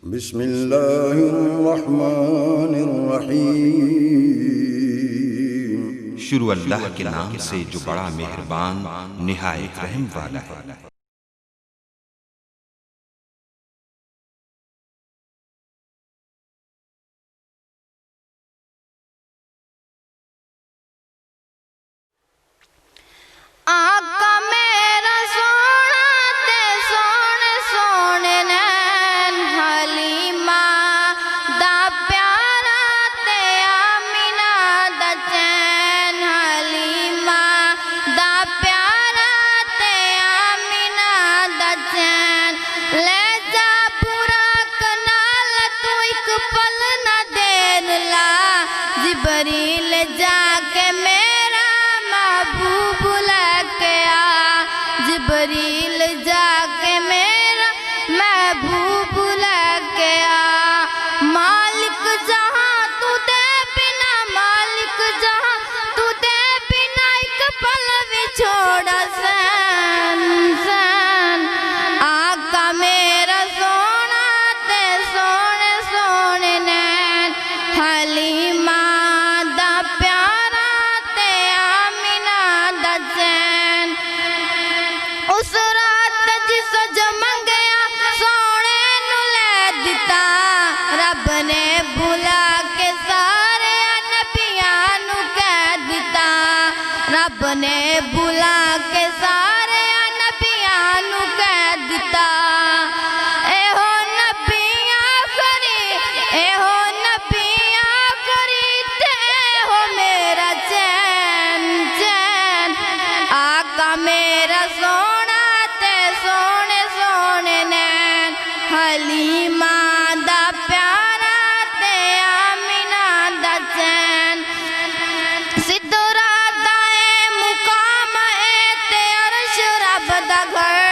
बिस्मिल्लाहिर्रहमानिर्रहीम। शुरू अल्लाह के नाम से जो बड़ा मेहरबान निहायत रहम वाला है। आका मेरा सोना ते सोने सोने नैन, हलीमा दा प्यारा ते आमीना दा चैन, हलीमा दा प्यारा ते आमीना दा चैन। ले जा पूरा कनाल तू एक पल ना देर ला, जिबरील जाके मेरा महबूब लेके आ, जिबरील जाके मेरा महबूब लेके आ। मालिक जहां तू दे बिना, मालिक जहां तू दे बिना एक पल भी छोड़ा सैन सैन। आका मेरा सोना ते सोने सोने नैन, हलीमा दा प्यारा ते आमीना दा चैन। उस रात जिस मंगया सोने नू ले दिता, रब ने बुला के सारे नबियां नू कह दिता, रब ने बुला के सारे नबियां नू कह दिता। एहो नबियां करी, एहो नबियां करी ते हो मेरा चैन चैन। आका मेरा सोना ते सोने सोने नैन, हलीमा दा प्यारा ते आमीना दा चैन। सिद्धरा दा ए मुकाम ए ते अर्श रब दा घर,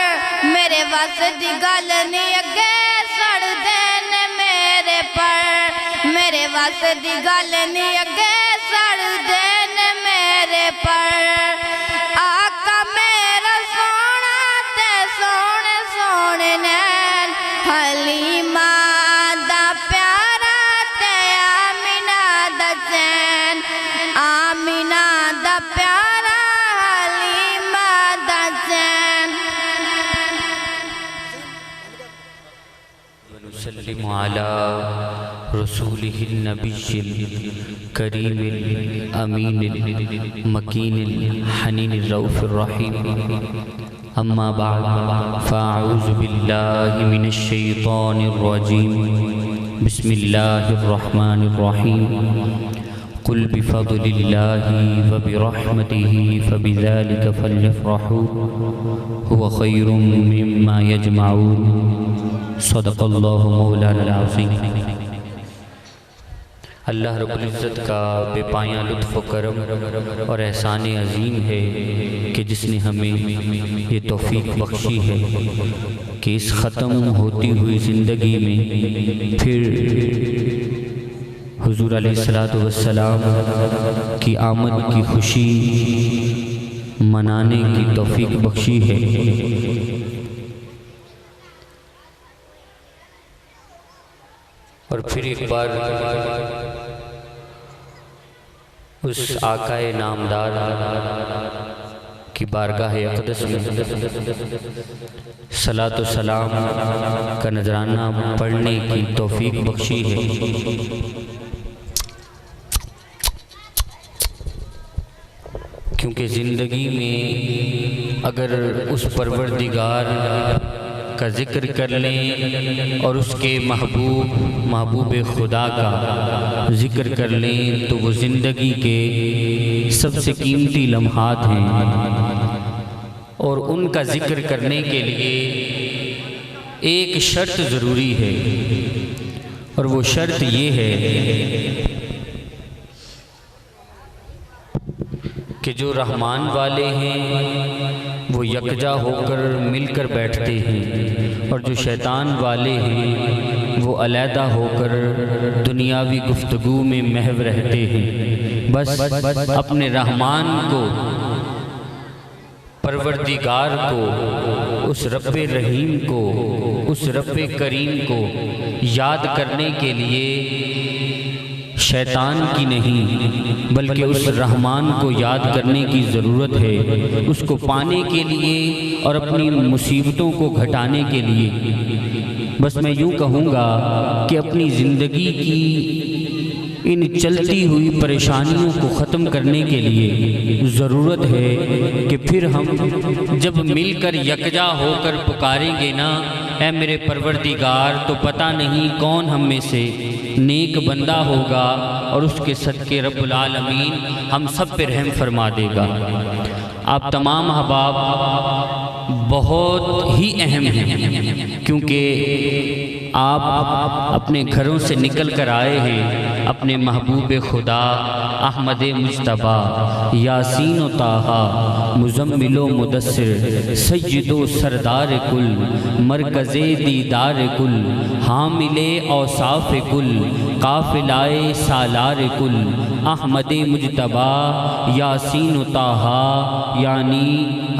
मेरे वस दी गल नहीं अगे सड़ देन मेरे पर, मेरे वस दी गल नहीं अगे सड़ देन मेरे पर। आका मेरा सोना ते सोने सोने नैन, हलीमा दा प्यारा ते आमीना दा चैन, आमीना दा प्यारा हलीमा दा चैन। वनुसल्लिमु अला रसूलिहिन नबिय्यिल करीमिल अमीनिल मकीनिल हनीनिर रऊफिर रहीम। अम्मा बाद फ़अऊज़ु बिल्लाहि मिनश शैतानिर रजीम। बिस्मिल्लाहिर रहमानिर रहीम। कुल बिफ़ज़लिल्लाहि व बिरहमतिहि फ़बिज़ालिका फ़ल्यफ़रहू हुवा ख़ैरुम मिम्मा यजमऊन। सदक़ल्लाहु मौलाना अज़ीम। अल्लाह रब्बुल इज़्ज़त का बेपाया लुत्फ़ व करम और एहसान अज़ीम है कि जिसने हमें ये तौफ़ीक़ बख्शी है कि इस ख़त्म होती हुई ज़िंदगी में फिर हुज़ूर अलैहिस्सलातु वस्सलाम की आमद की खुशी मनाने की तौफ़ीक़ बख्शी है। और फिर एक बार उस आकाए नामदार की बारगाह अक़दस में सलातो सलाम का नजराना पढ़ने की तौफ़ीक़ बख्शी है। क्योंकि ज़िंदगी में अगर उस परवरदिगार का ज़िक्र कर लें और उसके महबूब खुदा का ज़िक्र कर लें तो वो ज़िंदगी के सबसे कीमती लम्हात हैं। और उनका ज़िक्र करने के लिए एक शर्त ज़रूरी है, और वो शर्त ये है कि जो रहमान वाले हैं वो यकजा होकर मिलकर बैठते हैं, और जो शैतान वाले हैं वो अलहदा होकर दुनियावी गुफ्तगू में महव रहते हैं। बस अपने रहमान को, परवरदिगार को, उस रब्बे रहीम को, उस रब्बे करीम को याद करने के लिए शैतान की नहीं बल्कि उस रहमान को याद करने की ज़रूरत है। उसको पाने के लिए और अपनी मुसीबतों को घटाने के लिए बस मैं यूँ कहूँगा कि अपनी ज़िंदगी की इन चलती हुई परेशानियों को ख़त्म करने के लिए ज़रूरत है कि फिर हम जब मिलकर यकजा होकर पुकारेंगे ना, ऐ मेरे परवरदिगार, तो पता नहीं कौन हम में से नेक बंदा होगा और उसके सदके रब्बुल आलमीन हम सब पे रहम फरमा देगा। आप तमाम अहबाब बहुत ही अहम हैं, क्योंकि आप अपने घरों से निकल कर आए हैं अपने महबूब खुदा अहमद मुज्तबा यासीन व ताहा मुज़म्मिलो मुदस्सिर सय्यदो सरदार कुल मरकज़े दीदार कुल हामिले औसाफ कुल काफ़िलाए सालार कुल अहमद मुज्तबा यासीन व ताहा यानी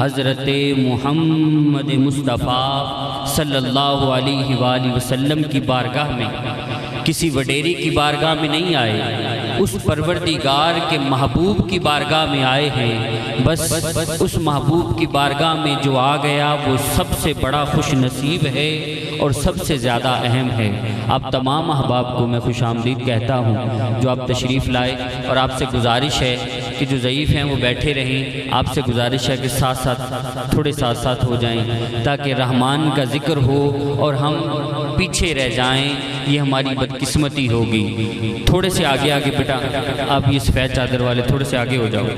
हज़रत मुहम्मद मुस्तफ़ा सल्लल्लाहु अलैहि वसल्लम की बारगाह में, किसी वडेरी की बारगाह में नहीं आए, उस परवरदिगार के महबूब की बारगाह में आए हैं। बस उस महबूब की बारगाह में जो आ गया वो सबसे बड़ा खुश नसीब है और सबसे ज़्यादा अहम है। आप तमाम अहबाब को मैं खुश आमदीद कहता हूँ जो आप तशरीफ़ लाए, और आपसे गुजारिश है कि जो ज़ईफ़ हैं वो बैठे रहें। आपसे गुजारिश है कि साथ साथ थोड़े साथ साथ हो जाएं ताकि रहमान का ज़िक्र हो और हम पीछे रह जाएं, ये हमारी बदकिस्मती होगी। थोड़े से आगे आगे बेटा, आप ये सफ़ेद चादर वाले थोड़े से आगे हो जाओ,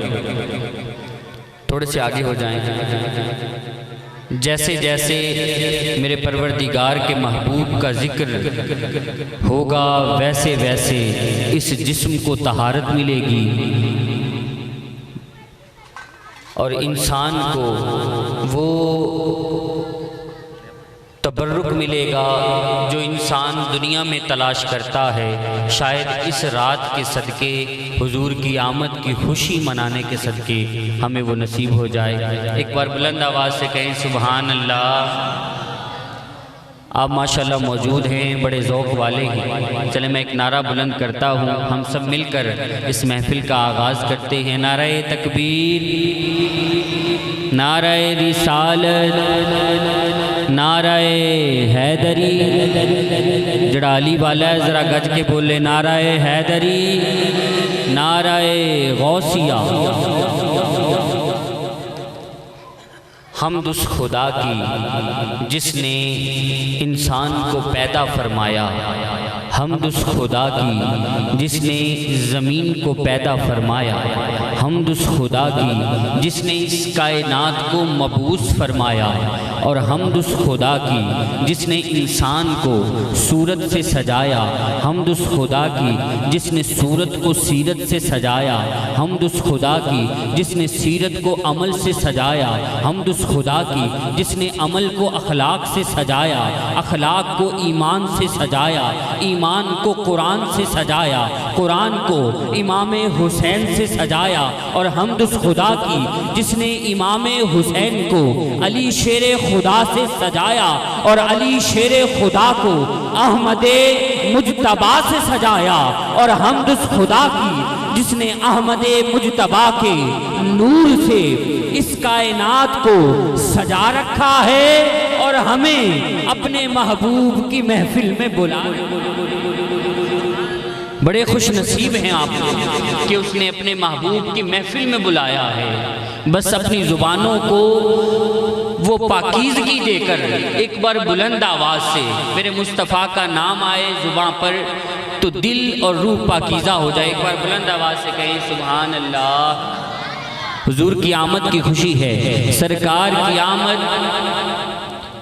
थोड़े से आगे हो जाएं। जैसे जैसे मेरे परवरदिगार के महबूब का ज़िक्र होगा वैसे वैसे इस जिस्म को तहारत मिलेगी और इंसान को वो तबर्रुक मिलेगा जो इंसान दुनिया में तलाश करता है। शायद इस रात के सदके हुजूर की आमद की खुशी मनाने के सदके हमें वो नसीब हो जाए। एक बार बुलंद आवाज़ से कहें सुबहान अल्लाह। आप माशाल्लाह मौजूद हैं, बड़े ज़ौक़ वाले हैं। चले मैं एक नारा बुलंद करता हूँ, हम सब मिलकर इस महफिल का आगाज़ करते हैं। नारे तकबीर, नारे रिसालत, नारे हैदरी। जड़ा अली वाला है ज़रा गज के बोले नारे हैदरी, नारे गौसिया। हमद उस खुदा की जिसने इंसान को पैदा फरमाया, हमद उस खुदा की जिसने ज़मीन को पैदा फरमाया, हमद उस खुदा की जिसने इस कायनात को मबूस फरमाया, और हमद उस खुदा की जिसने इंसान को सूरत से सजाया, हमद उस खुदा की जिसने सूरत को सीरत से सजाया, हमद उस खुदा की जिसने सीरत को अमल से सजाया, हमद उस खुदा की जिसने अमल को अखलाक से सजाया, अखलाक को ईमान से सजाया, ईमान को कुरान से सजाया, कुरान को इमाम हुसैन से सजाया, और हमद उस खुदा की जिसने इमाम हुसैन को अली शेर खुदा से सजाया और अली शेर खुदा को अहमदे मुज्तबा से सजाया, और हमद उस खुदा की जिसने अहमदे मुज्तबा के नूर से इस कायनात को सजा रखा है और हमें अपने महबूब की महफिल में बुलाया। बड़े खुश नसीब हैं आप कि उसने अपने महबूब की महफिल में बुलाया है। बस अपनी ज़ुबानों को वो पाकीज़गी देकर एक बार बुलंद आवाज़ से मेरे मुस्तफ़ा का नाम आए ज़ुबान पर तो दिल और रूह पाकीज़ा हो जाए। एक बार बुलंद आवाज़ से कहें सुभान अल्लाह। हुजूर की आमद की खुशी है, सरकार की आमद।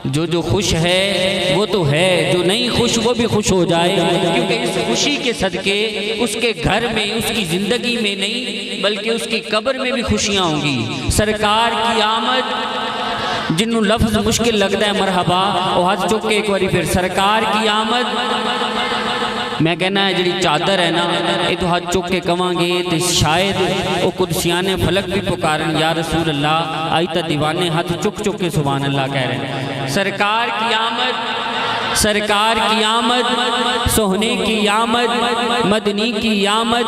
जो खुश है वो तो है, जो नहीं खुश वो भी खुश हो जाए, क्योंकि इस खुशी के सदके उसके घर में, उसकी ज़िंदगी में नहीं बल्कि उसकी कब्र में भी खुशियाँ होंगी। सरकार की आमद, जिन्हों लफ्ज़ मुश्किल लगता है मरहबा, और हाथ चुक के एक बारी फिर सरकार की आमद। मैं कहना है जी चादर है ना ये तो हाथ चुक के कवांगे तो शायद वो कुदसियाने फलक भी पुकारन या रसूल अल्लाह। आई तो दीवाने हाथ चुक चुक के सुभान अल्लाह कह रहे हैं। सरकार की आमद, सरकार की आमद, सोहने की आमद, मदनी की आमद,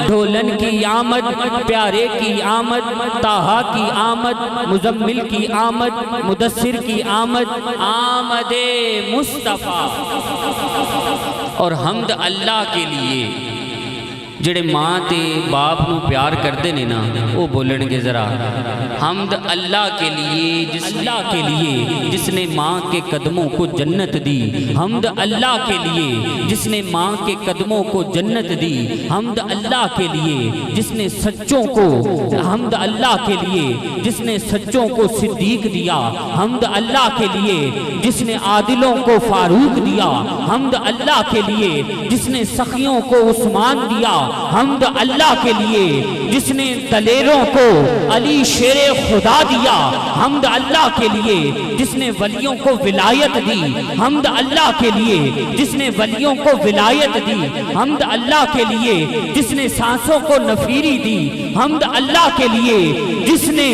ढोलन की आमद, प्यारे की आमद, ताहा की आमद, मुजम्मिल की आमद, मुदस्सिर की आमद, आमदे मुस्तफ़ा। और हम्द अल्लाह के लिए जेड़े माँ ते बाप नू प्यार करते ने ना वो बोलणगे जरा। हम्द अल्लाह के लिए, जिस अल्लाह के लिए जिसने माँ के कदमों को जन्नत दी। हम्द अल्लाह के लिए जिसने माँ के कदमों को जन्नत दी। हम्द अल्लाह के लिए जिसने सच्चों को, हम्द अल्लाह के लिए जिसने सच्चों को सिद्दीक दिया। हम्द अल्लाह के लिए जिसने आदिलों को फारूक दिया। हम्द अल्लाह के लिए जिसने सखियों को उस्मान दिया। हम्द अल्लाह के लिए जिसने दलेरों को अली शेरे खुदा दिया। हम्द अल्लाह के लिए जिसने वलियों को विलायत दी। हम्द अल्लाह के लिए जिसने वलियों को विलायत दी। हम्द अल्लाह के लिए जिसने सांसों को नफीरी दी। हम्द अल्लाह के लिए जिसने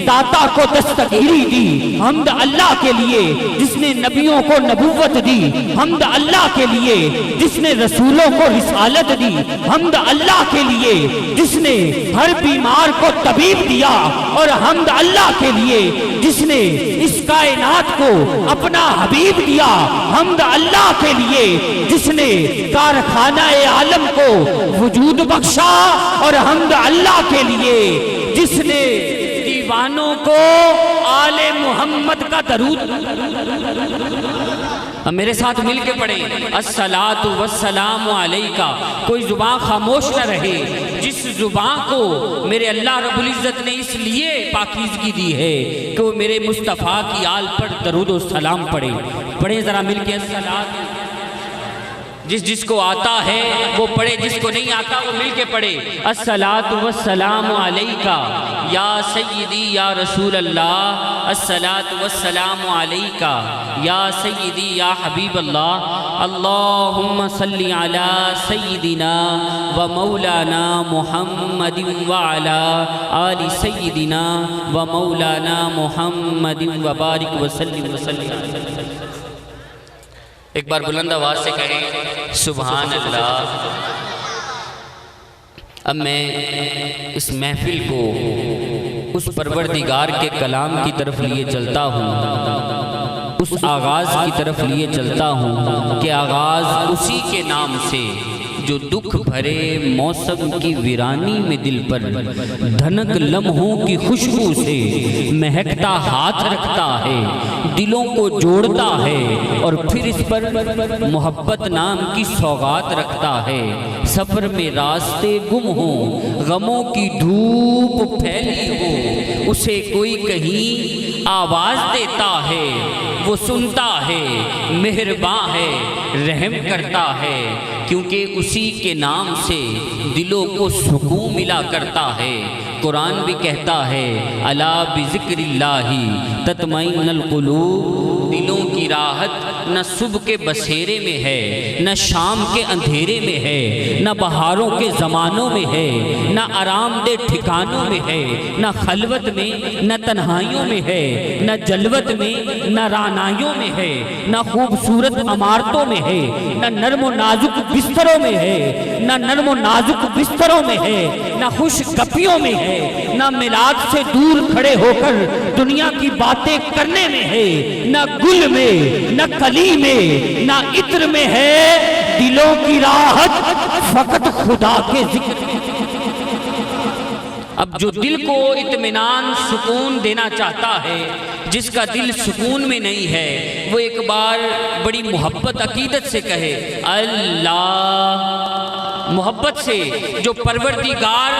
दाता को दस्तगीरी दी। हम्द अल्लाह के लिए जिसने नबियों को नबूवत दी। हम्द अल्लाह के लिए जिसने रसूलों को रिसालत दी। हम्द अल्लाह के लिए जिसने हर बीमार को तबीब दिया। और हम्द अल्लाह के लिए जिसने इस कायनात को अपना हबीब दिया। हम्द अल्लाह के लिए जिसने कारखाना आलम को वजूद बख्शा। और हम्द अल्लाह के लिए जिसने दीवानों को आले मोहम्मद का दरूद। अब मेरे साथ मिल के पढ़े अस्सलातु वस्सलामु अलैका। कोई जुबान खामोश न रहे। जिस जुबान को मेरे अल्लाह रब्बुल इज़्ज़त ने इसलिए पाकीज़गी दी है कि वो मेरे मुस्तफ़ा की आल पर दरूद व सलाम पढ़े। पढ़े ज़रा मिल के अस्सलात। जिसको आता है वो पढ़े, जिसको नहीं आता वो मिल के पढ़े। अस्सलातु वस्सलामु अलैका या सय्यदी या रसूल अल्लाह। अस्सलातु वस्सलामु अलैका या सय्यदी या हबीब अल्लाह। अल्लाहुम्मा सल्ली अला सय्यदिना व मौलाना मुहम्मदिन व अला आलि सय्यदिना व मौलाना मुहम्मदिन व बारिक व सल्लिम व सल्लिम। एक बार बुलंद आवाज से कहें सुभान अल्लाह। अब मैं इस महफिल को उस परवरदिगार के कलाम की तरफ लिए चलता हूँ, उस आगाज़ की तरफ लिए चलता हूँ कि आगाज़ उसी के नाम से जो दुख भरे मौसम की वीरानी में दिल पर धनक लम्हों की खुशबू से महकता हाथ रखता है, दिलों को जोड़ता है और फिर इस पर मोहब्बत नाम की सौगात रखता है। सफ़र में रास्ते गुम हो, गमों की धूप फैली हो, उसे कोई कहीं आवाज़ देता है, वो सुनता है, मेहरबान है, रहम करता है, क्योंकि उसी के नाम से दिलों को सुकून मिला करता है। कुरान भी कहता है अला बिज़िक्रिल्लाहि तत्मइन्नुल क़ुलूब। दिलों की राहत न सुबह के बसेरे में है, न शाम के अंधेरे में है, न बहारों के ज़मानों में है, न आरामदेह ठिकानों में है, न खलवत में, न तन्हाइयों में है, न जलवत में, न रानाइयों में है, न खूबसूरत इमारतों में है, न नर्म नाजुक बिस्तरों में है, न नर्म नाजुक बिस्तरों में है, न खुश गपियों में है, न मिलाद से दूर खड़े होकर दुनिया की बातें करने में है, न गुल में, न कली में, न इत्र में है दिलों की राहत फकत खुदा के जिक्र। अब जो दिल को इत्मीनान सुकून देना चाहता है, जिसका दिल सुकून में नहीं है, वो एक बार बड़ी मोहब्बत अकीदत से कहे अल्लाह। मोहब्बत से जो परवरदिगार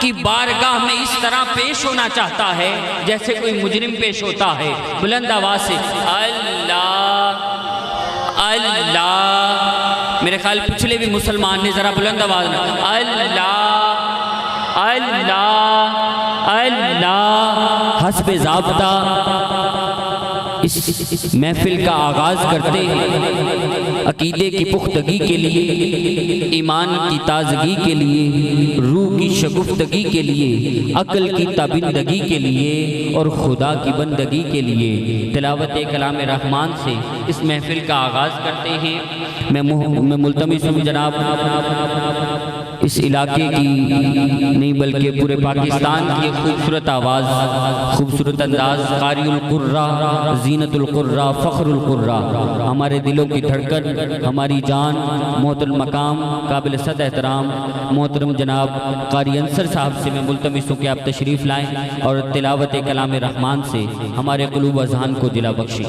की बारगाह में इस तरह पेश होना चाहता है जैसे कोई मुजरिम पेश होता है, बुलंद आवाज से अल्लाह अल्लाह। मेरे ख्याल पिछले भी मुसलमान ने जरा बुलंद आवाज में अल्लाह अल्लाह अल्लाह। हस्बे ज़ाब्ता इस महफिल का आगाज करते हैं अकीदे की पुख्तगी के लिए, ईमान की ताजगी के लिए, रूह की शगुफ्तगी के लिए, अक्ल की ताबिंदगी के लिए और खुदा की बंदगी के लिए तिलावत कलाम रहमान से इस महफिल का आगाज़ करते हैं। मैं मुल्तमिस हूँ जनाब इस इलाके की नहीं बल्कि पूरे पाकिस्तान की खूबसूरत आवाज़, खूबसूरत अंदाज़, क़ारिउल क़ुर्रा, ज़ीनतुल क़ुर्रा, फ़ख्रुल क़ुर्रा, हमारे दिलों की धड़कन, हमारी जान, मोहतरम मकाम, काबिल सद एहतराम मोहतरम जनाब क़ारी अंसर साहब से मैं मुल्तमिस हूँ कि आप तशरीफ़ लाएँ और तिलावत कलाम रहमान से हमारे क़ुलूब अज़हान को दिला बख्शें।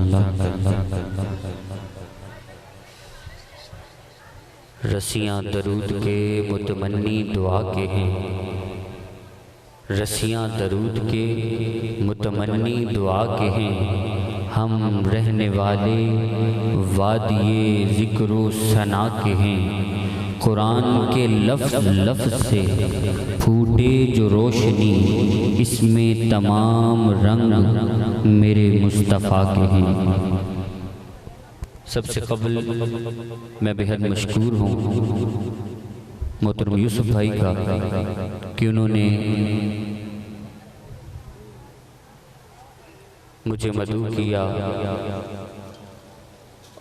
अल्लाह. रसियाँ दरूद के मुतमन्नी दुआ के हैं. रसियाँ दरूद के मुतमन्नी दुआ के हैं. हम रहने वाले वादिये ज़िक्र सना के हैं. कुरान के लफ्ज़ लफ्ज़ से फूटे जो रोशनी इसमें तमाम रंग मेरे मुस्तफ़ा के हैं. सबसे कबल मैं बेहद मशकूर हूँ मोहतरम यूसुफ भाई का कि उन्होंने मुझे मदऊ किया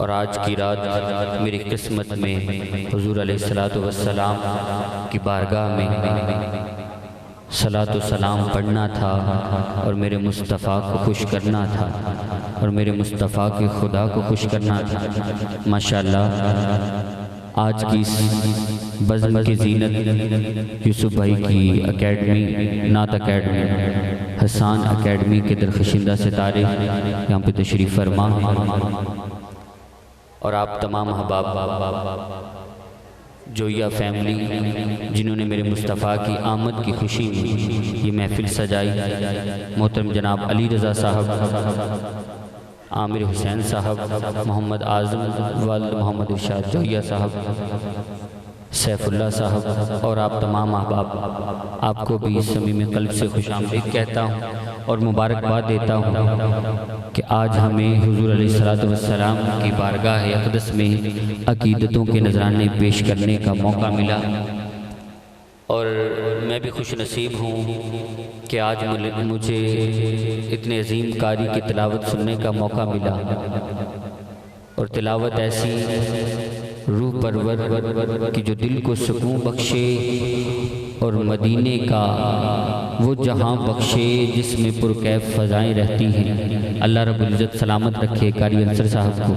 और आज की रात मेरी किस्मत में हुजूर अलैहिस्सलातु वस्सलाम की बारगाह में सलातो सलाम पढ़ना था और मेरे मुस्तफ़ा को खुश करना था और मेरे मुस्तफ़ा के खुदा को खुश करना था. माशाअल्लाह आज की इस बज़्म की ज़ीनत यूसुफ भाई की अकेडमी, नात अकेडमी, हसान अकेडमी के दरखशिंदा सितारे यहाँ पे तशरीफ़ फरमा और आप तमाम अहबाब जोया फैमिली जिन्होंने मेरे मुस्तफ़ा की आमद की खुशी में ये महफ़िल सजाई, मोहतरम जनाब अली रज़ा साहब, आमिर हुसैन साहब, मोहम्मद आज़म वालिद मोहम्मद इरशाद जोया साहब, सैफुल्ला साहब और आप तमाम अहबाब, आपको भी इस समय में क़ल्ब से खुशामदीद कहता हूँ और मुबारकबाद देता हूँ कि आज हमें हुज़ूर अलैहिस्सलातु वस्सलाम की बारगाह अक़दस में अक़ीदतों के नज़राने पेश करने का मौका मिला। और मैं भी खुश नसीब हूँ कि आज मुझे इतने अजीम कारी की तिलावत सुनने का मौका मिला और तिलावत ऐसी रूह परवर की जो दिल को सुकून बख्शे और मदीने का वो जहाँ बख्शे जिसमें पुरकैफ फ़ज़ाएँ रहती हैं। अल्लाह रब्बुल इज़्ज़त सलामत रखे कारी अंसर साहब को।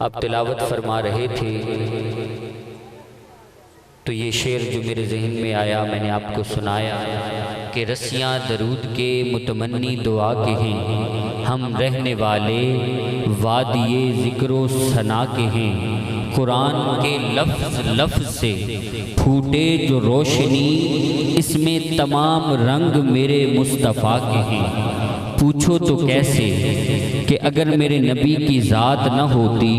आप तिलावत फरमा रहे थे तो ये शेर जो मेरे जहन में आया मैंने आपको सुनाया कि रस्सियाँ दरूद के मुतमन्नी दुआ के हैं, हम रहने वाले वादिये ज़िक्रो सना के हैं, कुरान के लफ्ज़ लफ्ज़ से फूटे जो रोशनी इसमें तमाम रंग मेरे मुस्तफ़ा के हैं। पूछो तो कैसे कि अगर मेरे नबी की ज़ात न होती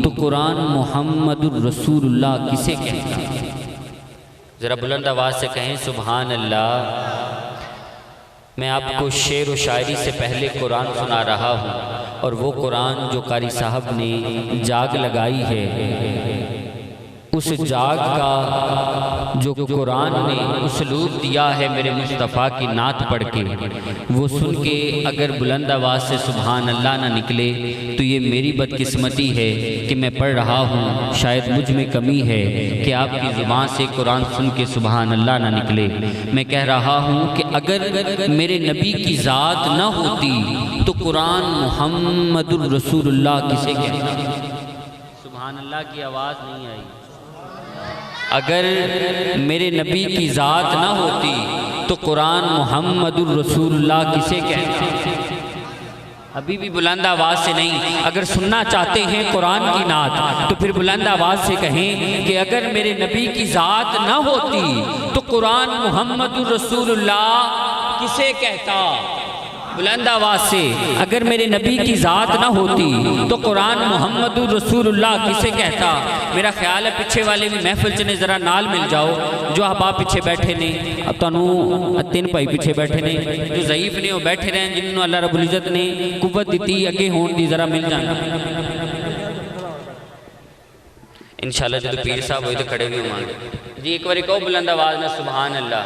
तो कुरान मुहम्मदुर रसूलुल्लाह किसे कहते? ज़रा बुलंद आवाज़ से कहें सुभान अल्लाह। मैं आपको शेर व शायरी से पहले कुरान सुना रहा हूँ और वो कुरान जो कारी साहब ने जाग लगाई है, उस जाग का जो कुरान ने उसलूब दिया है मेरे मुस्तफ़ा की नात पढ़ के, वो सुन के अगर बुलंद आवाज़ से सुभान अल्लाह ना निकले तो ये मेरी बदकिस्मती है कि मैं पढ़ रहा हूँ, शायद मुझ में कमी है कि आपकी ज़ुबान से कुरान सुन के सुभान अल्लाह ना निकले। मैं कह रहा हूँ कि अगर मेरे नबी की ज़ात ना होती तो कुरान मुहम्मदुर रसूलुल्लाह किसे कहता? सुभान अल्लाह की आवाज़ नहीं आई। अगर मेरे नबी की ज़ात ना होती तो कुरान मुहम्मदुर रसूलुल्लाह किसे कहते? अभी भी बुलंद आवाज़ से नहीं। अगर सुनना चाहते हैं कुरान की नात तो फिर बुलंद आवाज़ से कहें कि अगर मेरे नबी की ज़ात ना होती तो कुरान मुहम्मदुर रसूलुल्लाह किसे कहता? बुलंद आवाज़ से अगर मेरे नबी की ज़ात ना होती तो कुरान मुहम्मदुर रसूलुल्लाह किसे कहता? मेरा ख्याल है पीछे वाले भी महफिल च ने ज़रा नाल मिल जाओ, जो अहबाब पीछे बैठे ने, अब तुहानू तीन भाई पीछे बैठे ने जो ज़ईफ ने वो बैठे रहे, जिन्होंने अल्लाह रब्बुल इज़्ज़त ने कुव्वत दी अगे होने दी, ज़रा मिल जाना इंशाअल्लाह। जो पीर साहब होए तो खड़े भी होंगे जी, एक बार कहो बुलंद आवाज़ में सुभान अल्लाह।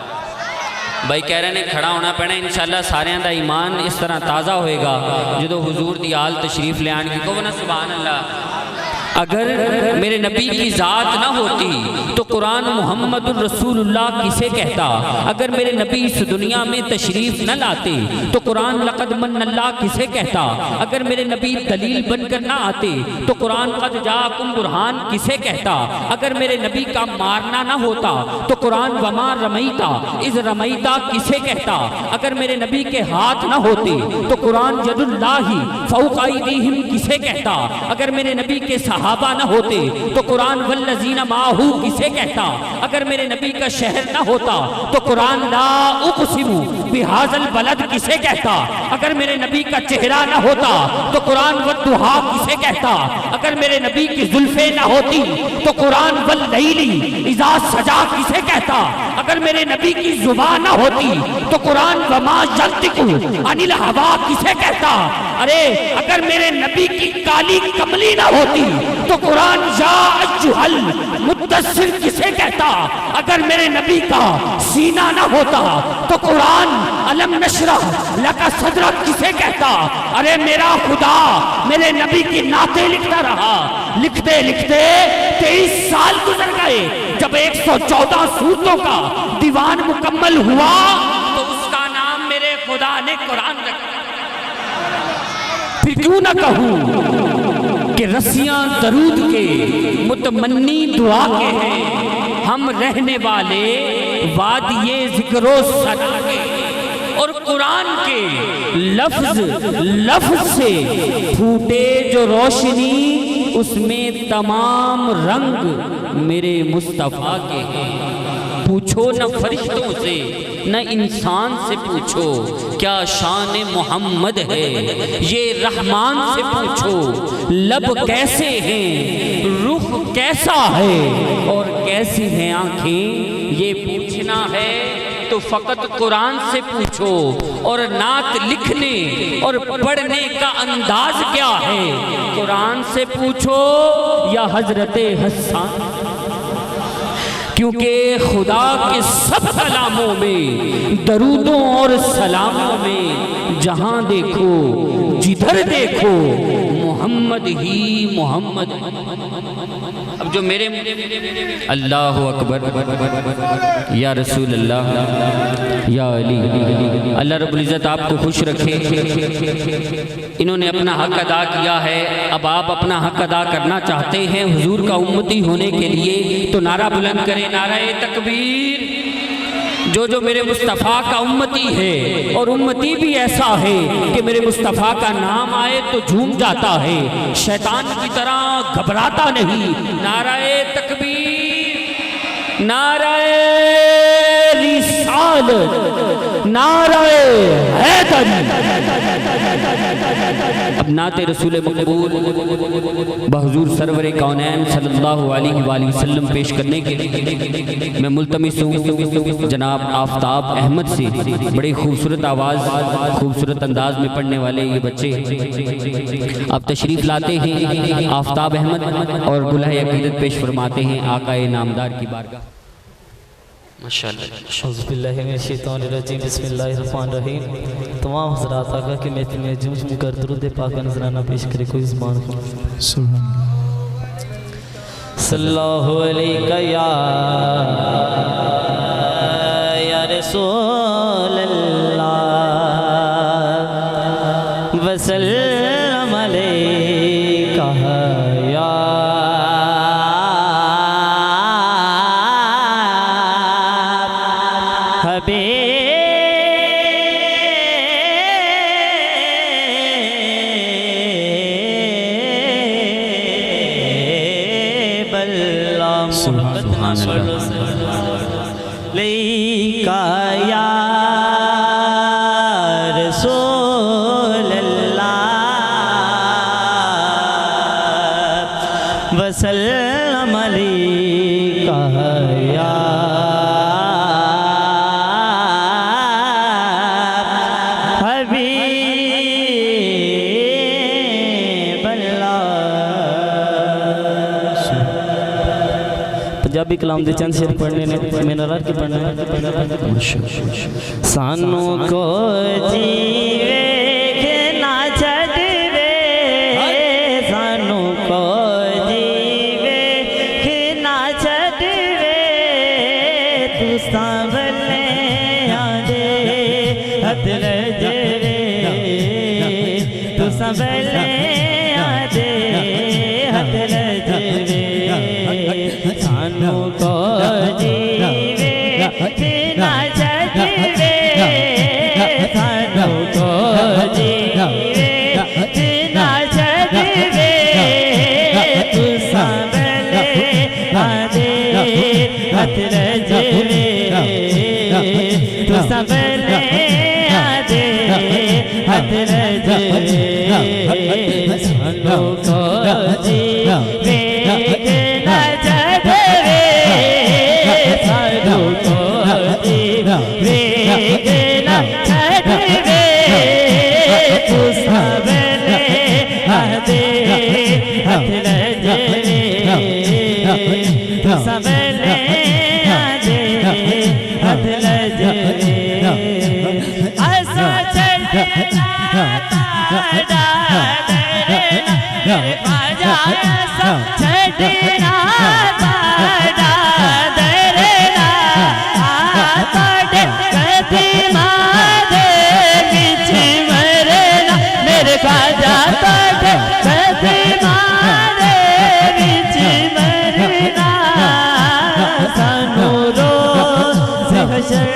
भाई कह रहे ने खड़ा होना पैना, इंशाअल्लाह सारिਆਂ ਦਾ ईमान इस तरह ताज़ा होएगा जो हुजूर दी आल तशरीफ ले आने को ना सुभान अल्लाह। अगर मेरे नबी की ज़ात ना होती तो कुरान मुहम्मदुर रसूलुल्लाह किसे कहता? अगर मेरे नबी इस दुनिया में तशरीफ़ न लाते तो कुरान लक़द मन्नल्लाह किसे कहता? अगर मेरे नबी दलील बनकर ना आते तो कुरान क़द जाअकुम बुरहान किसे कहता? अगर मेरे नबी का मारना ना होता तो कुरान वमा रमईता इज़ रमईता किसे कहता? अगर मेरे नबी के हाथ ना होते तो कुरान यदुल्लाहि फ़ौक़ अयदीहिम किसे कहता? अगर मेरे नबी के सहाबा ना होते तो कुरान वल्लज़ीना माहू किसे कहता? अगर मेरे नबी का शहर ना होता तो कुरान ला उक़सिमु बिहाज़ल बलद किसे कहता? अगर मेरे नबी का चेहरा ना होता तो कुरान वद्दुहा किसे कहता? अगर मेरे नबी की जुल्फ़े ना होती तो कुरान वल्लैली इज़ा सजा किसे कहता? अगर मेरे नबी की ज़ुबान ना होती तो कुरान वमा यंतिकु अनिल हवा किसे कहता? अरे अगर मेरे नबी की काली कमली ना होती तो कुरान या अय्युहल मुद्दस्सिर किसे कहता? अगर मेरे नबी का सीना ना होता तो कुरान अलम नशरह लका सदरक किसे कहता? अरे मेरा खुदा मेरे नबी की नाते लिखता रहा, लिखते लिखते 23 साल गुजर गए। जब 114 सूरतों का दीवान मुकम्मल हुआ तो उसका नाम मेरे खुदा ने कुरान रखा। फिर क्यों ना कहूँ कि रस्सियां दरूद के मुतमन्नी दुआ के हैं, हम रहने वाले वादिये ज़िक्रो सना के। और कुरान के लफ्ज लफ्ज से फूटे जो रोशनी, उसमें तमाम रंग मेरे मुस्तफ़ा के हैं। पूछो न फरिश्तों से न इंसान से पूछो, क्या शान मोहम्मद है, ये रहमान से पूछो। लब कैसे हैं, रुख कैसा है, और कैसी हैं आँखें, ये पूछना है तो फ़कत कुरान से पूछो। और नात लिखने और पढ़ने का अंदाज क्या है, कुरान से पूछो या हजरत हसन। क्योंकि खुदा के सब कलामों में, दरूदों और सलामों में, जहां देखो जिधर देखो मोहम्मद ही मोहम्मद। अब जो मेरे अल्लाह अकबर या रसूल अल्लाह या अली, अल्लाह रब्बुल इज़्ज़त आपको खुश रखे। इन्होंने अपना हक अदा किया है, अब आप अपना हक अदा करना चाहते हैं हुजूर का उम्मती होने के लिए, तो नारा बुलंद करें, नाराए तकबीर। जो मेरे मुस्तफ़ा का उम्मती है, और उम्मती भी ऐसा है कि मेरे मुस्तफ़ा का नाम आए तो झूम जाता है, शैतान की तरह घबराता नहीं। नाराए तकबीर, नाराए रिसालत, नाराए हैदरी। अब नाते रसूल मकबूल बहजूर सरवर कौनैन सल्लल्लाहु अलैहि वसल्लम पेश करने के लिए मैं मुल्तमिस हूँ जनाब आफ्ताब अहमद से। बड़ी खूबसूरत आवाज़, खूबसूरत अंदाज में पढ़ने वाले ये बच्चे अब तशरीफ़ लाते हैं। आफ्ताब अहमद और गुलाह अक़ीदत पेश फरमाते हैं आक़ाए नामदार की बारगाह। बिस्मिल्लाहिर्रहमानिर्रहीम। तमाम हज़रात आका के महफिल में झूम झूम कर दुरूद पाक का नजराना पेश करे। कोई ज़ुबान सल्लल्लाहु अलैका या रसूल अल्लाह वसल्लम अलैका या लैका या रसूल अल्लाह वसल्लम अलैका या हबीब अल्लाह। पंजाबी कलाम दे चंद शेर पढ़ने ने मेरा रात के पढ़ना है। सानू को जीवे के ना छड़वे, सानू को जीवे के ना छड़वे, तू सांभले आदे हथ रजवे, तू सांभले आदे हथ रजवे। सानू को जीवे बिना छड़वे, सानू को जीवे बिना छड़वे, तू सांभले आदे हथ रजवे, तू सांभले आदे हथ रजवे। सानू को जीवे बिना छड़वे, सानू को जीवे बिना छड़वे, तू सांभले आदे हथ रजवे, तू सांभले आदे हथ रजवे। ऐसा छड़ना छड़ना कभी मारे बिच मरना मेरे ख्वाजा कभी हशर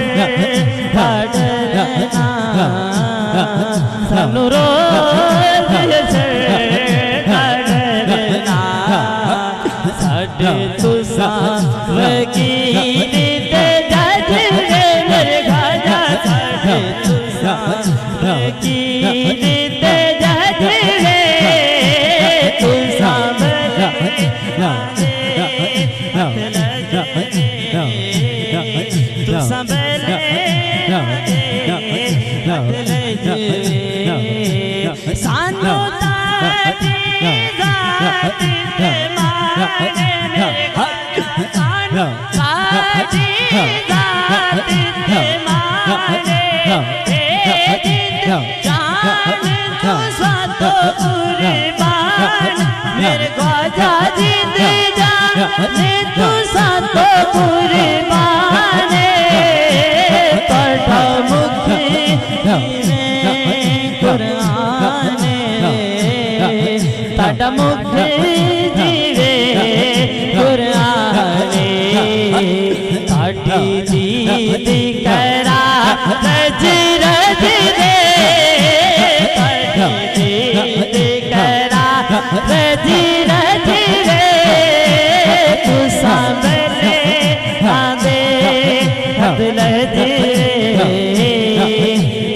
दा डरना सानू रोज हशर दा डरना साडे तुसा वकील ते जज मेरे खाजा साडे तुसा वकील ते जज तुसा सानू तारी जात ते मारे मेरे सानू तारी जात ते मारे जान तू स्वात कुर्बान मेरे ख्वाजा जिंद जान तू स्वात कुर्बान पढ़ा मुखी कुरान पढ़ा मुखी जीवे कुरान पाठी जीद करा रज रज रे पाठी जीद करा रज रज रे तू सामने आंदे बदल दे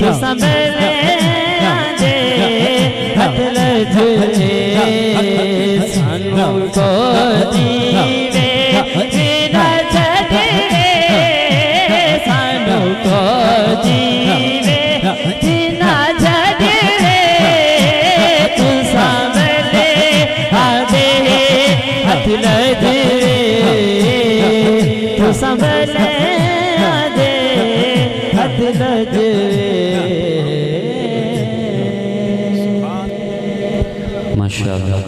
तू सामने आंदे बदल दे सानू को जीवे बिना छड़े सानू को जीवे बिना छड़े तू सामने आंदे बदल दे तू सामने आंदे बदल दे माशाअल्लाह।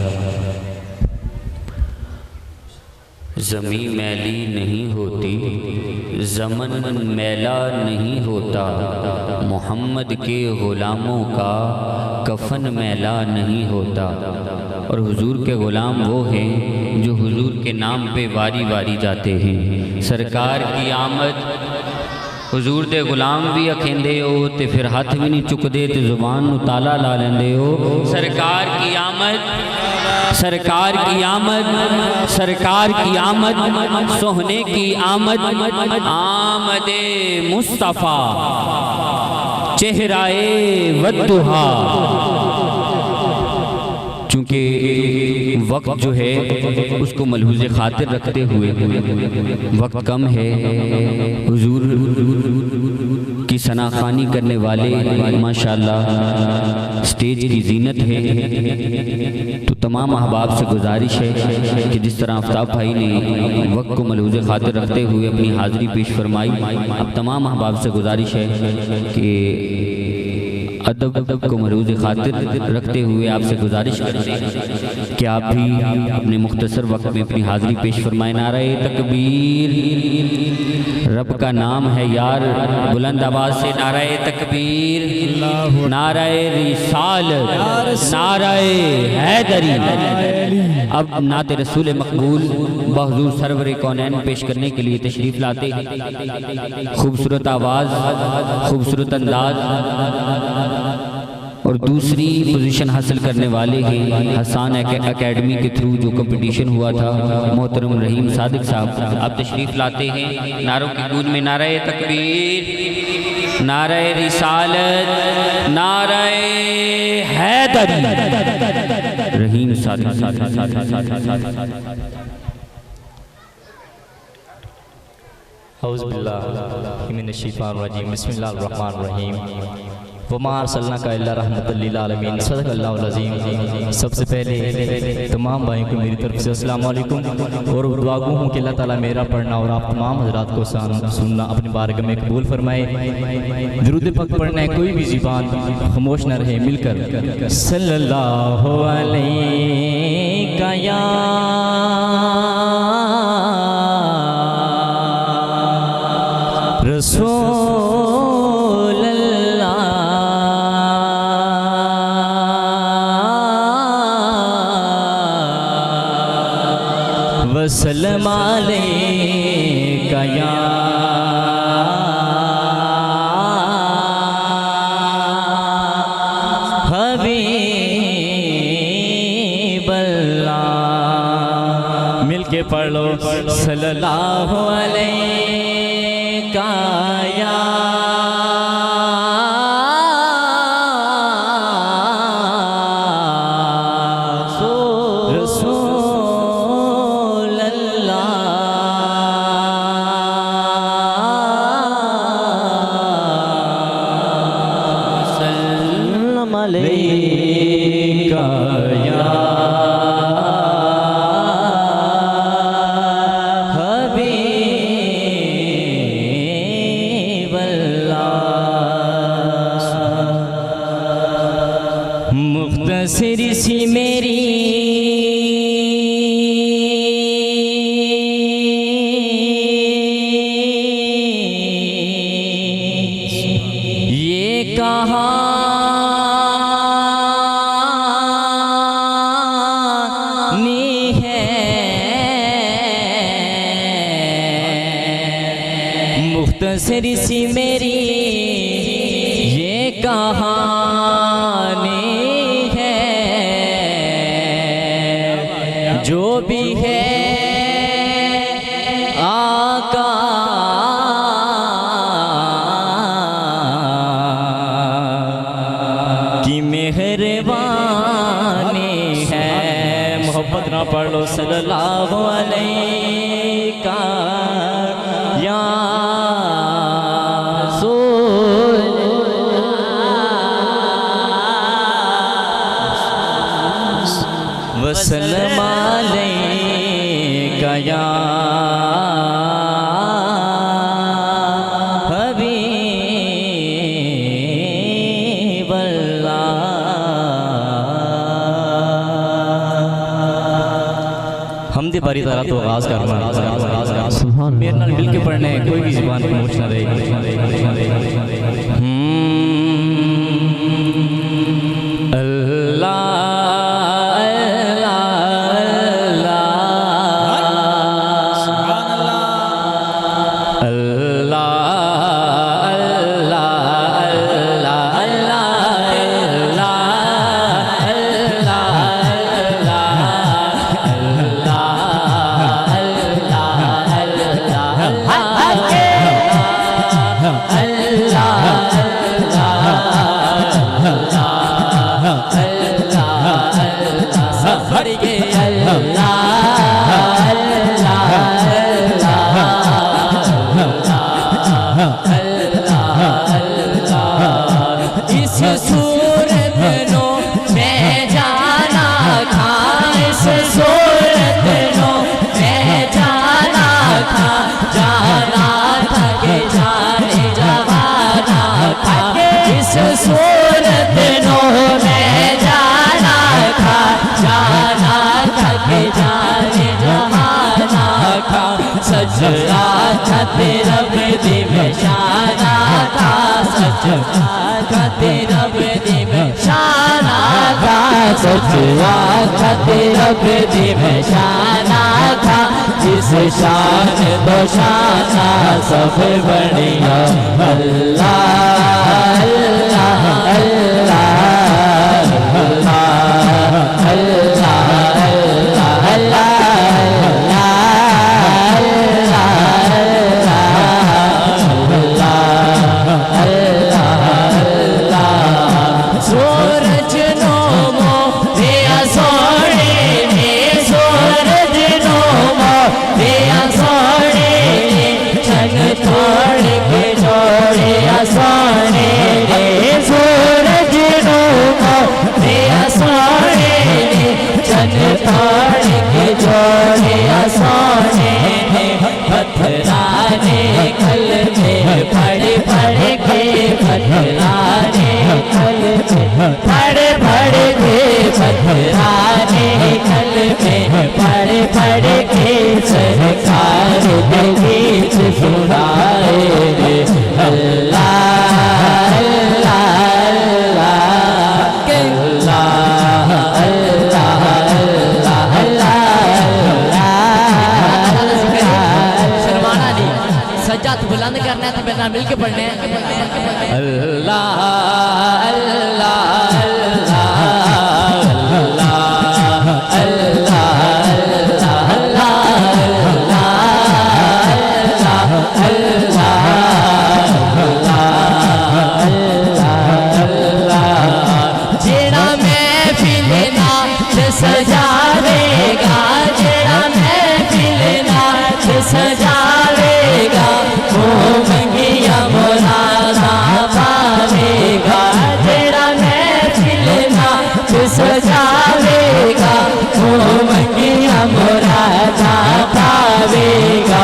ज़मीं मैली नहीं होती, ज़मन मैला नहीं होता, मोहम्मद के ग़ुलामों का कफन मैला नहीं होता। और हुजूर के ग़ुलाम वो हैं जो हुजूर के नाम पे वारी वारी जाते हैं। सरकार की आमद हुजूर दे गुलाम भी अखेंदे हो ते फिर हाथ भी नहीं चुकदे ते जुबान नू ताला ला लेंदे हो। सरकार की आमद, सरकार की आमद, सरकार की आमद, सोहने की आमद, आमदे मुस्तफ़ा चेहराए वद्दुहा। चूँकि वक्त जो है उसको मलहूज़ खातिर रखते हुए वक्त कम है, हुजूर की सनाखानी करने वाले माशाअल्लाह स्टेज की जीनत है। तो तमाम अहबाब से गुजारिश है कि जिस तरह आफ्ताब भाई ने वक्त को मलहूज़ खातिर रखते हुए अपनी हाज़िरी पेश फरमाई, अब तमाम अहबाब से गुजारिश है कि अदब को मलहूज़ खातिर रखते हुए आपसे गुजारिश करते हैं कि आप भी अपने मुख्तसर वक्त में अपनी हाज़िरी पेश फरमाएं। नारे तकबीर, रब का नाम है यार, बुलंद आवाज़ से नारे तकबीर, नारे रिसालत, नारे हैदरी। अब नाते रसूल मकबूल बहज़ूर सरवर कौनैन पेश करने के लिए तशरीफ़ लाते हैं। खूबसूरत आवाज़, खूबसूरत अंदाज और दूसरी पोजीशन हासिल करने वाले हैं हसान एकेडमी के थ्रू जो कंपटीशन हुआ था, मोहतरम रहीम सादिक साहब। आप तशरीफ़ लाते हैं। नारों की गूंज में नारे तकबीर, नारे रिसालत, नारे हैदरी। रहीम सादिक औज़ु बिल्लाहि मिनश शैतानिर रजीम, बिस्मिल्लाहिर रहमानिर रहीम। वमा अर्सलनाका इल्ला रहमतल लिल आलमीन, सदक़ल्लाहुल अज़ीम। सबसे पहले तमाम भाइयों को मेरी तरफ से अस्सलाम वालेकुम और दुआ गो हूँ कि अल्लाह ताला मेरा पढ़ना और आप तमाम हज़रात को सुनना अपने बारगाह में कबूल फरमाए। दुरूद पाक पढ़ना है, कोई भी ज़ुबान खामोश न रहे, मिलकर सल्लल्लाहु अलैहि या रसूल अल्लाह वसल्लम अलैका या पढ़ लो सल्लल्लाहु अलैहि का या मुख्तसर सी मेरी ये कहानी है, मुख्तसर सी मेरी ये कहानी जो भी है आका की मेहरबानी है। मोहब्बत ना पढ़ लो सल्लल्लाहु अलैहि का या वसल्लम अलैका या हबीब अल्लाह। हमदे बारी तारा तो आगाज करना मेरे नाल मिल के पढ़ने कोई भी ज़ुबान पे मूछ ना रहेगी। इस सूरत नो मैं जाना था, इस सूरत नो मैं जाना था, जाना था के जाने जवाना था। इस सूरत नो मैं जाना था, जाना था के जाने जवाना था। सजना था तेरा बेदी में शाना था, सजना था तेरा बेदी में शाना था, सजना था तेरा बेदी में शाना था। इस शान दो शाना सब बढ़िया अल्लाह अल्लाह अल्लाह अल्लाह अल्लाह अल्लाह पथराने कल में पड़े पड़े के, पथराने कल में पड़े पड़े के, पथराने कल में पड़े पड़े के। सरकार के गीत सुनाए रे अल्लाह अल्लाह अल्लाह अल्लाह अल्लाह अल्लाह सज्जाद बुलंद करना है तो मेरे नाम मिल के पढ़ने हैं अल्लाह अल्लाह अल्लाह अल्लाह अल्लाह अल्लाह मंगिया मुरादा पावेगा, तेरा महफिल नाच सजावेगा, ओ मंगिया मुरादा पावेगा,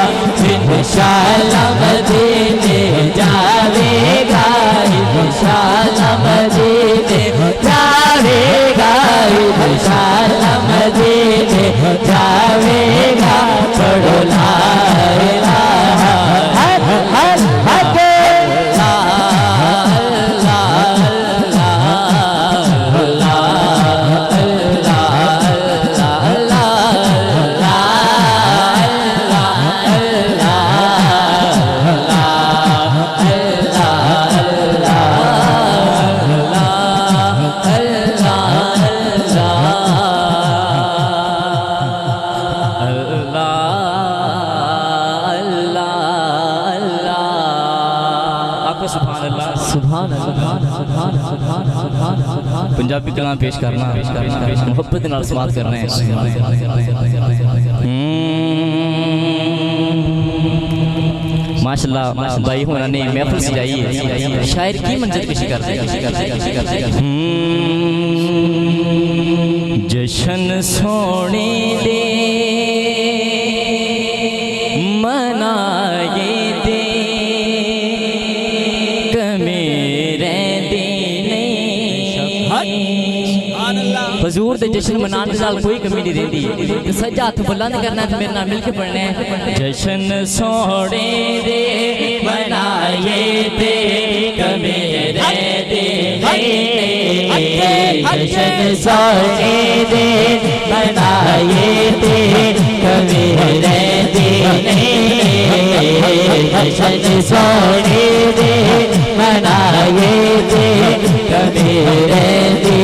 इंशाअल्लाह मदीने जावेगा, इंशाअल्लाह मदीने जावेगा, इंशाअल्लाह मदीने जावेगा। पढ़ो ला इलाहा पंजाबी कलाम पेश करना, मोहब्बत नाल समात करना है। माशाल्लाह भाई होना ने महफिल सजाई है, शायर की मंजिल कशी करते जशन सोने दे मनाए दे हजूर दे जश्न मनाने नाल कोई कमी नहीं रहती। तो सज्जा हथ बुलंद करना है, मेरे नाल मिलके पढ़ना है। जश्न सोने दे मनाए दे कमेरे दे, जश्न सोने दे मनाए दे कमेरे दे, जश्न सोने दे मनाए दे कमेरे दे,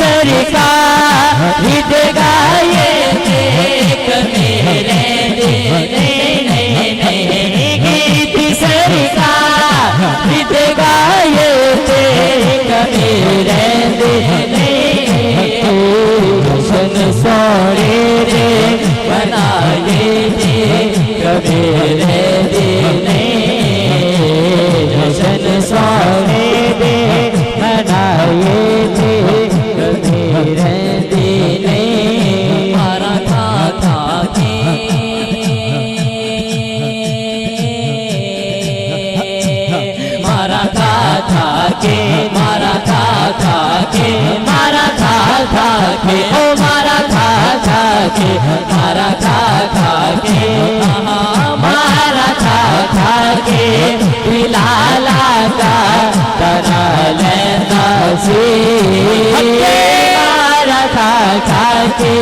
सरकार हित गाए देख मेरे गीत, सरकार हित गाए देख मेरे जश्न सोने दे मनाए देख मेरे जश्न सोने दे मनाए मारा था के मारा था के मारा था के मारा था के ओ मारा था के मारा था के मारा था के बिलाला का तना लेता सी खा के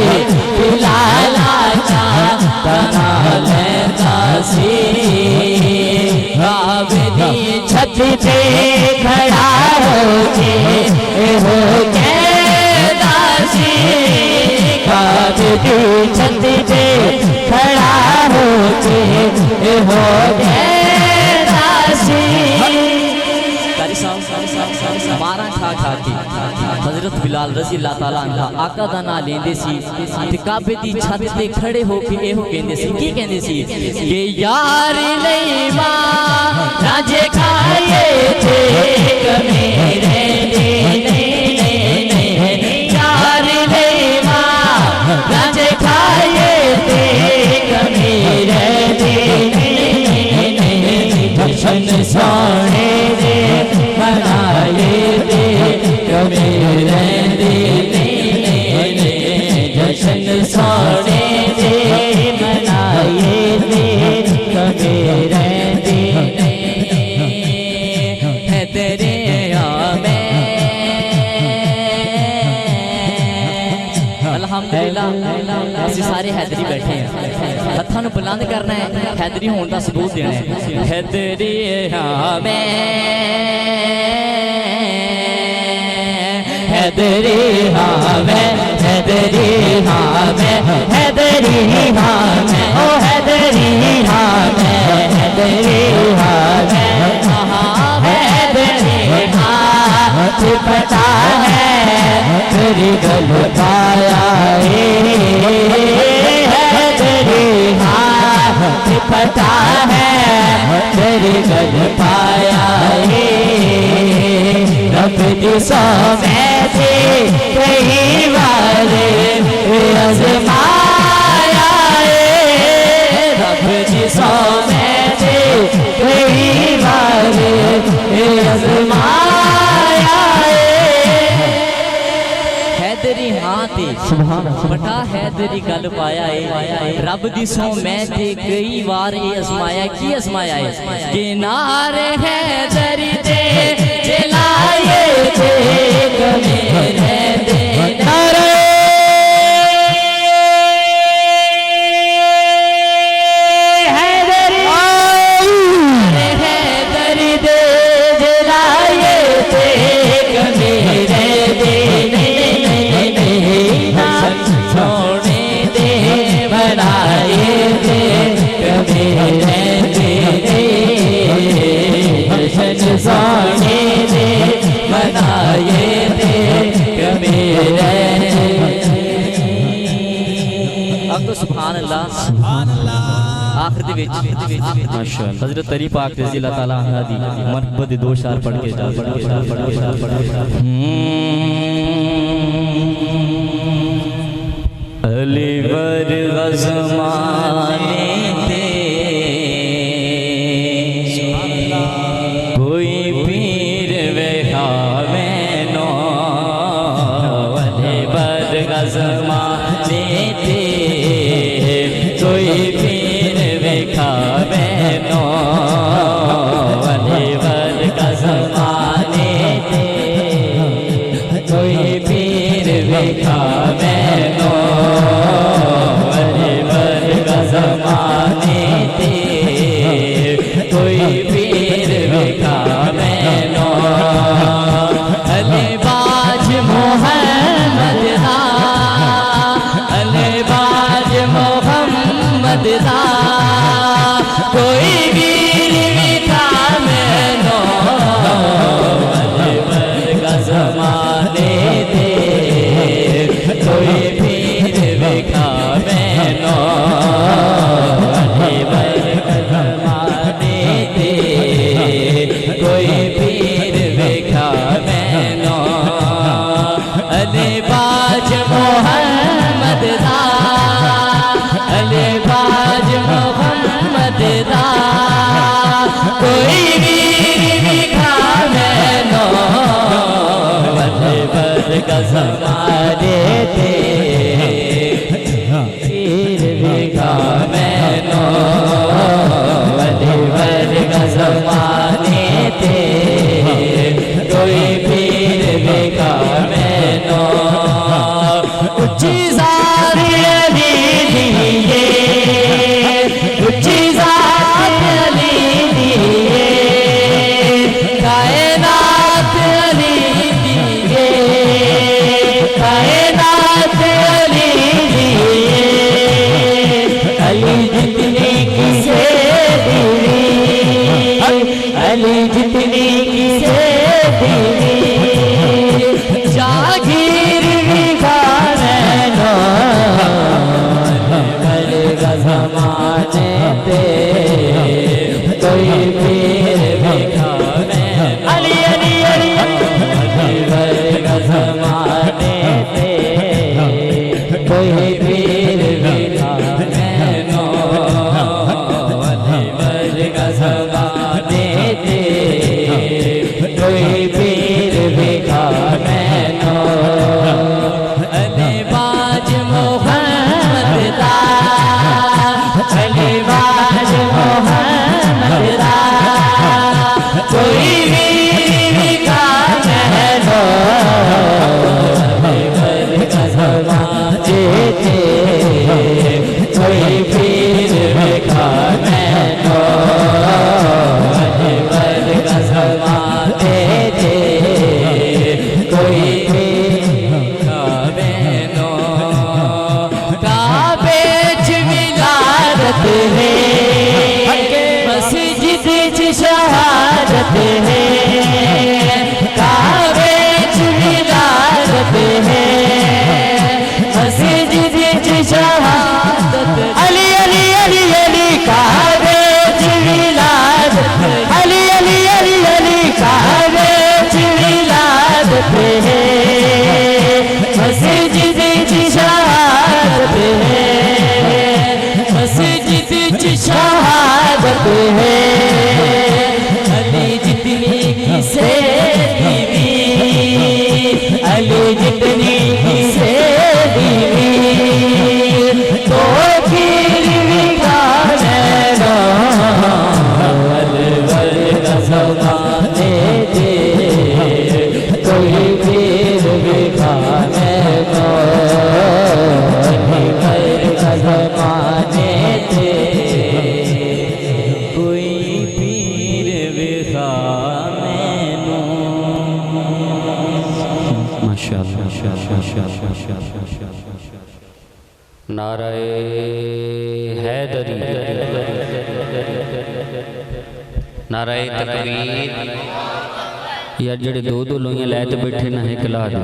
बिलाला का तना लेता सी, काबदी छत पे खड़ा होके हो के दासी, काबदी छत पे खड़ा होके हो के दासी। मारा खा के हजरत बिलाल रज़ी अल्लाह ताला अन्हा आका दा नाम लेंदे सी ते काबे दी छत ते खड़े होके एहो कहंदे सी, की कहंदे सी कि यार नहीं मां राजे खाए थे कमेरे दे, यार नहीं मां राजे खाए थे कमेरे दे, जश्न सोने दे मनाए दे कमेरे दे, जश्न सोने दे मनाए दे कमेरे दे, है तेरे में अल्हम्दुलिल्लाह ਅਸੀਂ सारे हैदरी बैठे हैं, हत्थां नूं बुलंद करना है, हैदरी होने का सबूत देना है। हैदरी में हैदरी में हैदरी में हैदरी में ओ हैदरी में हैदरी में पता है तेरी गल पाया है, हैदरी फटा है तेरे गल पाया है रब दिसों में थे कई बार आजमाया है रब दिसों में थे कई बार आजमाया है तेरी हाथ फटा है तेरी गल पाया है रब दी सौ मैं थे कई बार ये आजमाया की आजमाया है किनारे है दरी दे जलाए थे मेरे दे नारे है दरी दे जलाए थे मेरे दे छोड़े दे बनाए थे कभी रहते सोने दे बनाए थे कभी अब तो सुभान अल्लाह आखिर दे विच माशाअल्लाह हजरत अली पाक रज़ी अल्लाह ताला अन्हु दी मरहबत दो शार पढ़ के जा अली वर ज़माने थे कोई पीर वेहावे नो अली वर ज़माने थे कोई पीर वेखावे नो अली वर ज़माने थे कोई पीर वेखावे नो ज़माने थे कोई पीर वेखा मैनो अलीबाज मोहम्मद दा अलीबाज मोहम्मद दा कोई वीर वेखा मैनो अलीबाज ज़माने थे कोई पीर वेखा मैनो कोई पीर वेखा मैनो अलीबाज मोहम्मद दा अलीबाज मोहम्मद दा कोई वीर वेखा मैनो अलीबाज का ज़माने थे पीर वेखा मैनो अलीबाज का ज़माने थे कोई पीर वेखा मैनो उच्ची ज़ात अली दिए उच्ची ज़ात अली दिए कायनात अली दिए कायनात अली दिए अली जितनी किसे अली जितनी किसे दिली जागीर विखा मैनो का ज़माने थे कोई पीर विखा अली अली अली का ज़माने थे कोई पीर विखा मैनो का ज़माने थे कोई पीर वेखा मैनो अलीबाज मोहम्मद दा अलीबाज मोहम्मद दा शहादत है। अली जितनी किसे दीवी, अली जितनी किसे दीवी, तो फिर भी खाने रो अलवर ज़माने दे, कोई फिर भी खाने रो ज़माने दे, कोई पीर भी खाने नो। माशाअल्लाह नाराए हैदरी, नाराए तकबीर। यार जेड़े दो दो लोइयां लैते बैठे ना एक ला दो,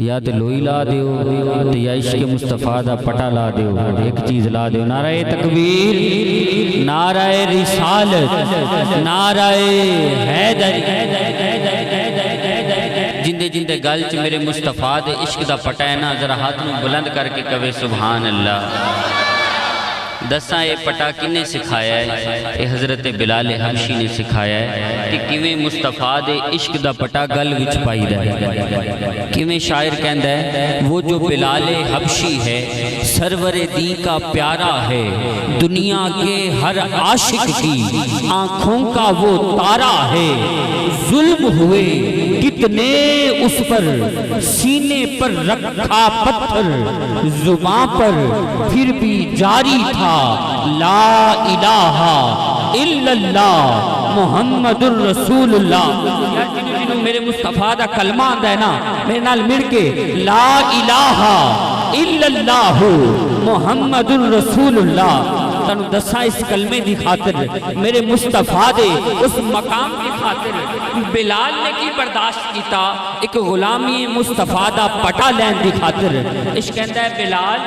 या तो लोई ला दियो तो या इश्क मुस्तफ़ा दा पटा ला दियो, एक चीज ला दियो। नाराए तकबीर, नाराए रिसालत, नाराए हैदरी। जिंदे जिंदे गल च मेरे मुस्तफ़ा दे इश्क दा पटा है ना, जरा हाथ में बुलंद करके कवे सुभान अल्लाह। दसा ये पटा किने सिखाया है? ये हज़रत बिलाल हबशी ने सिखाया है कि किवें मुस्तफ़ा दे इश्क दा पटा गल विच पाईदा है। किवें शायर कहंदा है, वो जो बिलाल हबशी है सरवर दी का प्यारा है, दुनिया के हर आशिक की आँखों का वो तारा है। जुल्म हुए कितने उस पर, सीने पर रखा पत्थर, जुबां पर फिर भी जारी था ला इलाहा इल्लल्लाह मुहम्मदुर रसूलुल्लाह। यार जिन्होंने मेरे मुस्तफ़ा दा कलमा आंदा है ना, मेरे नाल मिल के ला इलाहा इल्लल्लाह मुहम्मदुर रसूलुल्लाह। तनु दसा इस कलमे की खातिर, मेरे मुस्तफ़ा दे उस मकाम की खातिर बिलाल ने की बर्दाश्त किया, एक गुलामी मुस्तफ़ा दा पटा लैन की खातिर। इस कहता है बिलाल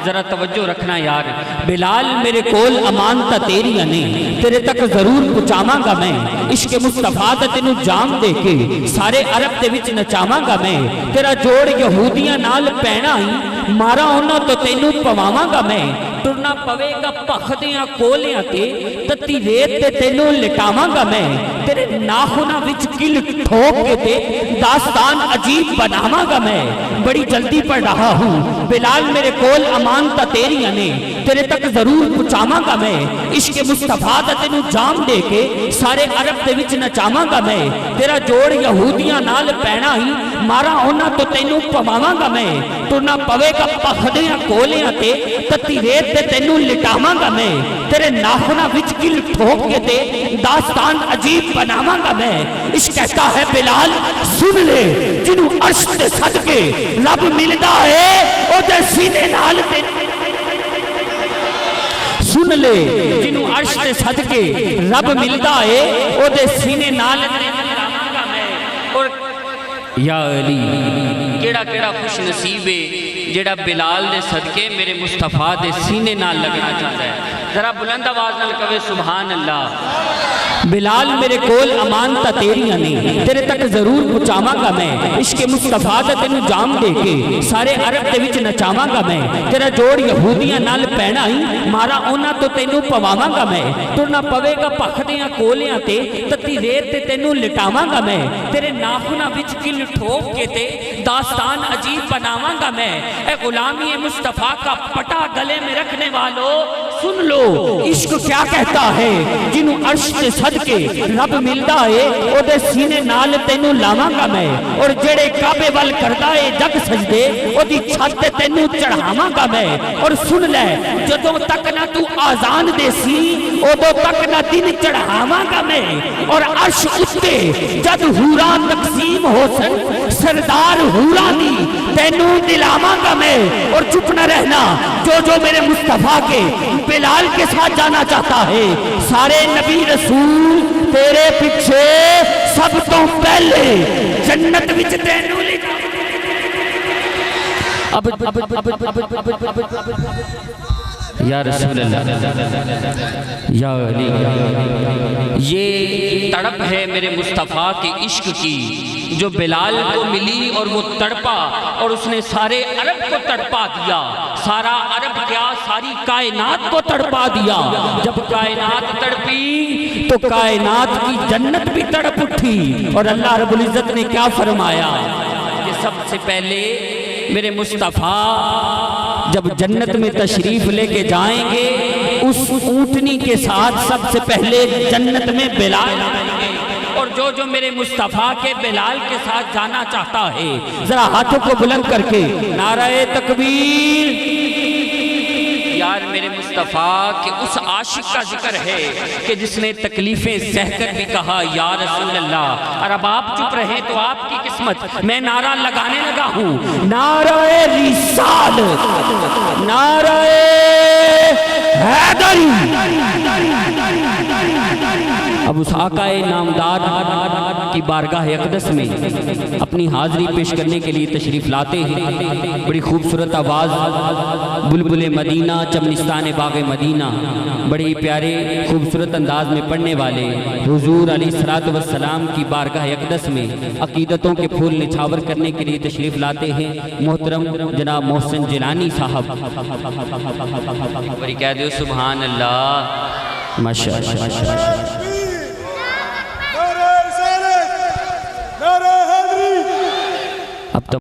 जरा तवज्जो रखना यार, बिलाल मेरे कोल अमानता तेरिया ने, तेरे तक जरूर पहुंचावांगा मैं। इश्क मुस्तफ़ा दा तेनू जाम दे के सारे अरब दे विच नचावांगा मैं। तेरा जोड़ यहूदियां नाल पैना ही मारा उन्हां तो तेनू पवावांगा मैं। टुरना पवेगा भखदियां कोलियां ते, तत्ती रेत ते तेनू लिटावांगा मैं। तेरे नाखुना विच किल ठोक के ते दास्तान अजीब बनावांगा मैं। बड़ी जल्दी पढ़ रहा हूँ, बिलाल मेरे कोल अमानता तेरिया ने, तेरे तक जरूर पहुंचावांगा मैं। इश्क मुस्तफ़ा दा तेनू जाम दे के सारे अरब दे विच नचावांगा मैं। तेरा जोड़ यहूदियां नाल पैना ही मारा उन्हां तो तेनू पवावांगा मैं। टुरना पवेगा भखदियां कोलियां ते, तत्ती रेत ते तेनू लिटावांगा मैं। तेरे नाखुना विच किल ठोक के ते दास्तान अजीब बनावांगा मैं। इश्क कहता है बिलाल सुन ले, जिन्नू अर्श ते सदके रब मिलदा है ओदे सीने नाल ते, सुन ले जिन्नू अर्श ते सदके रब मिलदा है ओदे सीने नाल लावांगा मैं। और या अली केड़ा केड़ा खुश नसीब है जेड़ा बिलाल दे सदके मेरे मुस्तफ़ा दे सीने नाल लगना चाहता है। जरा बुलंद आवाज नाल कवे सुभान अल्लाह। बिलाल मेरे कोल अमानता तेरिया ने, तेरे तक जरूर पहुंचावांगा मैं। इश्क मुस्तफ़ा दा तेनू जाम दे के सारे अरब दे विच नचावांगा मैं। तेरा जोड़ यहूदियां नाल पैना ही मारा उन्हां तो तेनू पवावांगा मैं। टुरना पवेगा भखदियां कोलियां ते, तत्ती रेत ते तेनू लिटावांगा मैं। तेरे नाखुना विच किल ठोक के ते दास्तान अजीब बनावांगा मैं। ए गुलामी मुस्तफ़ा का पटा गले में रखने वालों सुन लो, इश्क क्या कहता है। जिन्नू अर्श ते सदके रब मिलदा है ओदे सीने नाल तेनू लावांगा मैं। और जेड़े काबे वल करदा है जग सजदे ओदी छत ते तेनू चढ़ावांगा मैं। और सुन ले, जदों तक ना तू आजान देसी उदों तक ना दिन चढ़ावांगा मैं। और अर्श उत्ते जद हूरा तकसीम होसन सरदार हूरा दी तेनू दिलावांगा मैं। और चुप न रहना, जो जो मेरे मुस्तफ़ा के बिलाल के साथ जाना चाहता है, सारे नबी रसूल तेरे पीछे सब तो पहले जन्नत विच तेनू लिखा। या रसूल अल्लाह, या अली। ये तड़प है मेरे मुस्तफ़ा के इश्क की जो बिलाल को मिली और वो तड़पा और उसने सारे अरब को तड़पा दिया। सारा अरब क्या, सारी कायनात को तड़पा दिया। जब कायनात तड़पी तो कायनात की जन्नत भी तड़प उठी। और अल्लाह रब्बुल इज़्ज़त ने क्या फरमाया कि सबसे पहले मेरे मुस्तफ़ा जब जन्नत में तशरीफ लेके जाएंगे उस ऊँटनी के साथ सबसे पहले जन्नत में बिलाल आएंगे। और जो मेरे मुस्तफ़ा के बिलाल के साथ जाना चाहता है जरा हाथों को बुलंद करके नाराए तकबीर। यार मेरे मुस्तफ़ा के उस आशिक का जिक्र है कि जिसने तकलीफें सहकर भी कहा या रसूल अल्लाह। और अब आप चुप रहे तो आपकी किस्मत। मैं नारा लगाने लगा हूँ, नाराए रिसालत, नाराए हैदरी। अब उस आकाए नामदार की बारगाह अक़दस में अपनी हाज़िरी पेश करने के लिए तशरीफ़ लाते हैं। बड़ी खूबसूरत आवाज़, बुलबुल मदीना, चमनिस्तान बाग़ मदीना, बड़े प्यारे खूबसूरत अंदाज में पढ़ने वाले हुज़ूर अलैहिस्सलातु वस्सलाम की बारगाह अक़दस में अक़ीदतों के फूल निछावर करने के लिए तशरीफ़ लाते हैं मोहतरम जनाब मोहसिन जिलानी साहब। बड़ी कह दो सुभान अल्लाह, माशाअल्लाह।